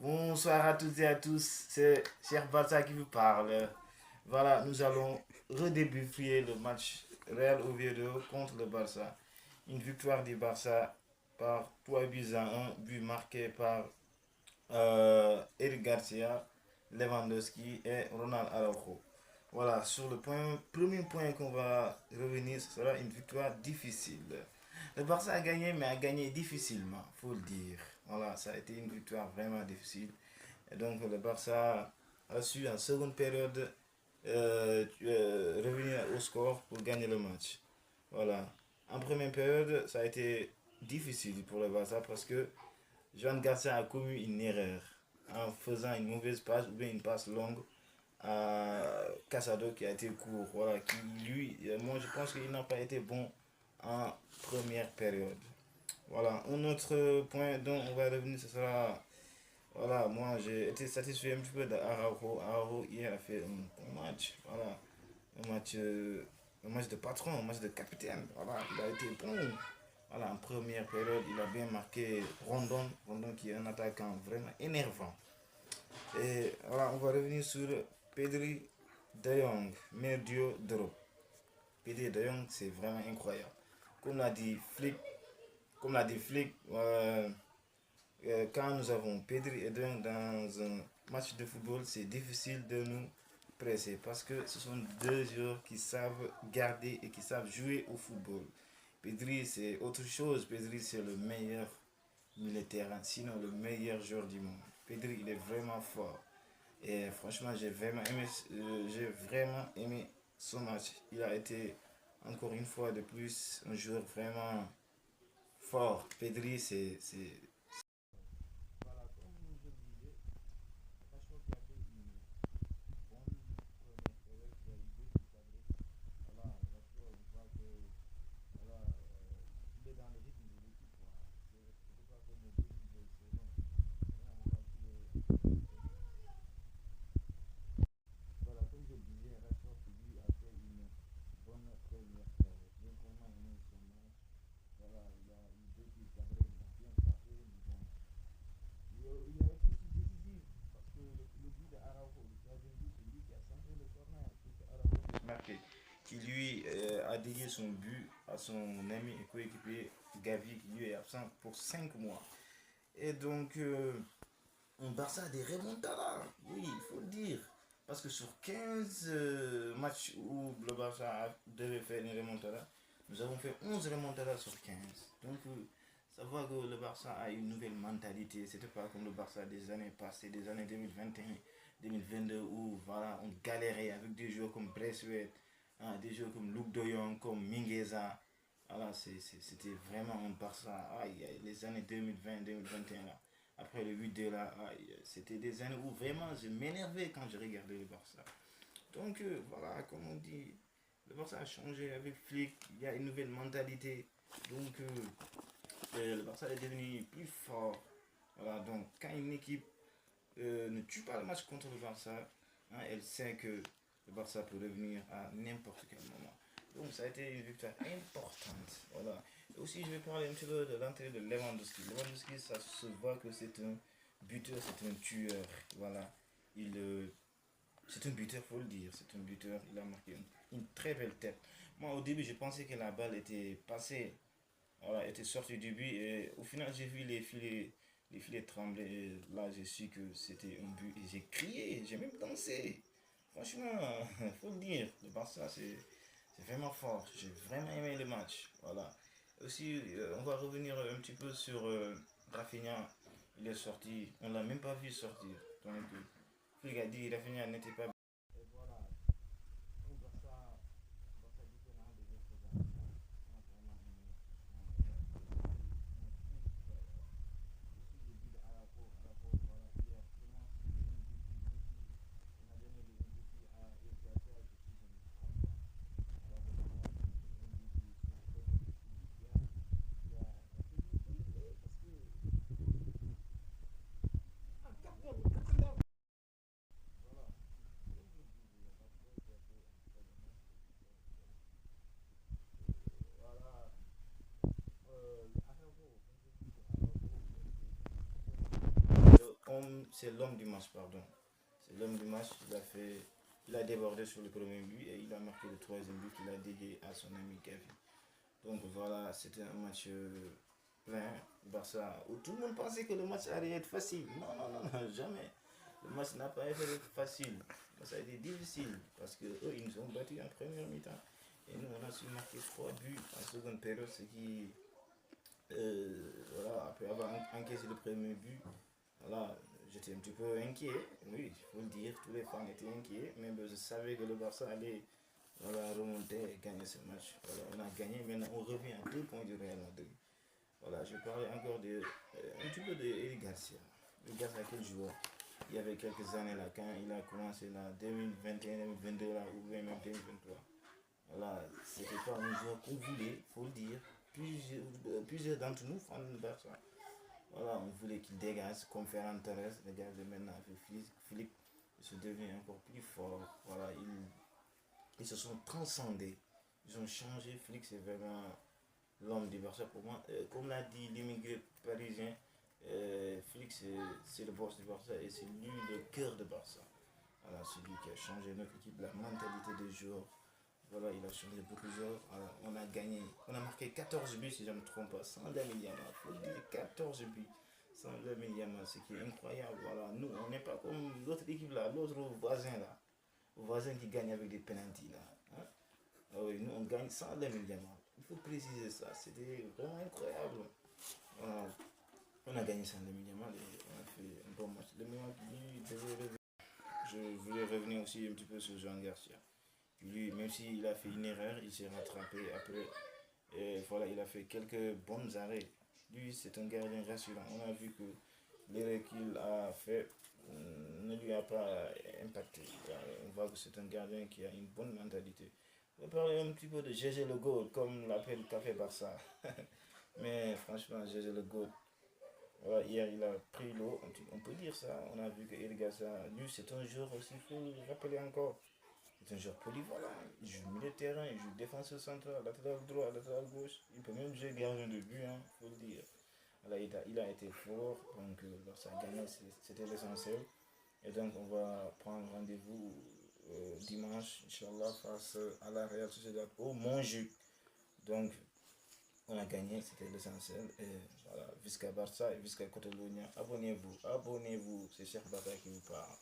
Bonsoir à toutes et à tous, c'est Cher Barça qui vous parle. Voilà, nous allons redébuter le match Real Oviedo contre le Barça. Une victoire du Barça par 3 buts à 1, but marqué par Eric Garcia, Lewandowski et Ronald Araujo. Voilà, sur le premier point qu'on va revenir, ce sera une victoire difficile. Le Barça a gagné, mais a gagné difficilement, faut le dire. Voilà, ça a été une victoire vraiment difficile. Et donc le Barça a su en seconde période revenir au score pour gagner le match. Voilà. En première période, ça a été difficile pour le Barça parce que Joan Garcia a commis une erreur en faisant une mauvaise passe ou bien une passe longue à Casado qui a été court. Voilà, qui lui, moi je pense qu'il n'a pas été bon en première période. Voilà, un autre point dont on va revenir, ce sera. Voilà, moi j'ai été satisfait un petit peu d'Araujo. Araujo hier a fait un bon match. Voilà, un match, euh, un match de patron, un match de capitaine. Voilà, il a été bon. Voilà, en première période, il a bien marqué Rondon. Rondon qui est un attaquant vraiment énervant. Et voilà, on va revenir sur Pedri de Jong, meilleur duo d'Europe. Pedri de Jong, c'est vraiment incroyable. Comme l'a dit Flick, comme l'a dit Flick, quand nous avons Pedri et De Jong dans un match de football, c'est difficile de nous presser parce que ce sont deux joueurs qui savent garder et qui savent jouer au football. Pedri, c'est autre chose. Pedri, c'est le meilleur militaire, sinon le meilleur joueur du monde. Pedri, il est vraiment fort. Et franchement, j'ai vraiment aimé son match. Il a été encore une fois de plus un joueur vraiment fort. Pedri, c'est voilà, comme je le disais, Rashford qui a fait une bonne première période, qui a eu deux buts cadrés. Voilà, Rashford, on voit que voilà, il est dans le rythme de l'équipe. Voilà. C'était pas comme au début de saison. Là, on voit qu'il est en train de faire. Voilà, comme je le disais, Rashford qui lui a fait une bonne première période. J'ai vraiment aimé son match. Voilà, il a eu deux buts cadrés, il a bien frappé, mais bon, il a été aussi décisif parce que le but de Araujo, le troisième but, c'est lui qui a centré le corner pour que Araujo puisse marquer. Qui lui a dédié son but à son ami et coéquipier Gavi qui lui est absent pour 5 mois. Et donc, un Barça a des remontadas, oui, il faut le dire. Parce que sur 15 matchs où le Barça devait faire une remontada, nous avons fait 11 remontadas sur 15. Donc, ça voit que le Barça a une nouvelle mentalité. C'était pas comme le Barça des années passées, des années 2021, 2022, où voilà, on galérait avec des joueurs comme Braithwaite, hein, des joueurs comme Luke de Jong, comme Mingueza. Voilà, c'était vraiment un Barça. Aïe, aïe, les années 2020-2021 là. Après le 8-2 là, aïe, c'était des années où vraiment je m'énervais quand je regardais le Barça. Donc voilà, comme on dit, le Barça a changé avec Flick, il y a une nouvelle mentalité. Donc le Barça est devenu plus fort. Voilà, donc quand une équipe ne tue pas le match contre le Barça, hein, elle sait que le Barça peut revenir à n'importe quel moment. Donc ça a été une victoire importante. Voilà. Et aussi, je vais parler un petit peu de l'entrée de Lewandowski. Lewandowski, ça se voit que c'est un buteur, c'est un tueur. Voilà. C'est un buteur, faut le dire. C'est un buteur. Il a marqué une très belle tête. Moi, au début, je pensais que la balle était passée, voilà, était sortie du but. Et au final, j'ai vu les filets trembler. Et là, j'ai su que c'était un but. Et j'ai crié, j'ai même dansé. Franchement, faut le dire. Le Barça, c'est vraiment fort. J'ai vraiment aimé le match. Voilà. Aussi, on va revenir un petit peu sur Rafinha. Il est sorti. On l'a même pas vu sortir. Donc, il a dit Rafinha n'était pas. Et voilà. Un Barça différent des autres années. On a vraiment aimé. Franchement, aussi le but d'Arapo. Arapo, voilà, hier, vraiment, c'est le MVP. Messi, on a donné le MVP à El Garcia, je suis je ne me trompe pas. Alors que pour moi, c'est le MVP. C'est vraiment celui qui a fait briller parce que en 4 ans, voilà. c'est l'homme du match, pardon. C'est l'homme du match. Il a débordé sur le premier but et il a marqué le troisième but qu'il a dédié à son ami Kevin. Donc voilà, c'était un match plein. Barça, où tout le monde pensait que le match allait être facile. Non, non, non, non, jamais. Le match n'a pas été facile. Ça a été difficile parce que eux, ils nous ont battus en première mi-temps. Et nous, on a su marquer 3 buts en seconde période, ce qui, voilà, après avoir encaissé le premier but, voilà, j'étais un petit peu inquiet. Oui, il faut le dire, tous les fans étaient inquiets. Mais je savais que le Barça allait, voilà, remonter et gagner ce match. Voilà, on a gagné, maintenant on revient à 2 points du Real Madrid. Voilà, je parlais encore un petit peu de Eric Garcia. Eric Garcia, quel joueur? Il y avait quelques années là, quand il a commencé là, 2021, 2022 là, ou bien même 2023. Voilà, c'était pas un joueur qu'on voulait, faut le dire. Plusieurs d'entre nous, fans de Barça. Voilà, on voulait qu'il dégage comme Ferran Torres, dégage maintenant avec Philippe. Il se devient encore plus fort. Voilà, ils se sont transcendés. Ils ont changé. Flick, c'est vraiment l'homme du Barça pour moi. Comme l'a dit l'immigré parisien, Flick, c'est le boss du Barça et c'est lui le cœur de Barça. Voilà, c'est lui qui a changé notre équipe, la mentalité des joueurs. Voilà, il a changé beaucoup de joueurs. Voilà, on a gagné, on a marqué 14 buts si je ne me trompe pas, sans Lamine Yamal. Il faut le dire, 14 buts sans Lamine Yamal, ce qui est incroyable. Voilà, nous, on n'est pas comme l'autre équipe là, l'autre voisin là. Voisin qui gagne avec des penalties là. Hein? Ah oui, nous on gagne sans Lamine Yamal. Il faut préciser ça, c'était vraiment incroyable. Voilà, on a gagné sans Lamine Yamal et on a fait un bon match. Le moment qui devait revenir, je voulais revenir aussi un petit peu sur Jean Garcia. Lui, même s'il a fait une erreur, il s'est rattrapé après. Et voilà, il a fait quelques bons arrêts. Lui, c'est un gardien rassurant. On a vu que l'erreur qu'il a fait ne lui a pas impacté. On voit que c'est un gardien qui a une bonne mentalité. On va parler un petit peu de GG Le Goat, comme l'appelle Café Barça. Mais franchement, GG Le Goat, voilà, hier il a pris l'eau, on peut dire ça. On a vu que Eric Garcia, lui, c'est un joueur aussi, il faut le rappeler encore. C'est un joueur polyvalent. Il joue milieu de terrain, il joue défenseur central, latéral droit, latéral gauche. Il peut même jouer gardien de but, hein, faut le dire. Alors, il a été fort, donc ça a gagné, c'était l'essentiel. Et donc on va prendre rendez-vous dimanche, Inch'Allah, face à la Real Sociedad au Montjuic. Donc on a gagné, c'était l'essentiel. Et voilà, Visca Barça et Visca Catalonia. Abonnez-vous, abonnez-vous, c'est Cheikh Bata qui vous parle.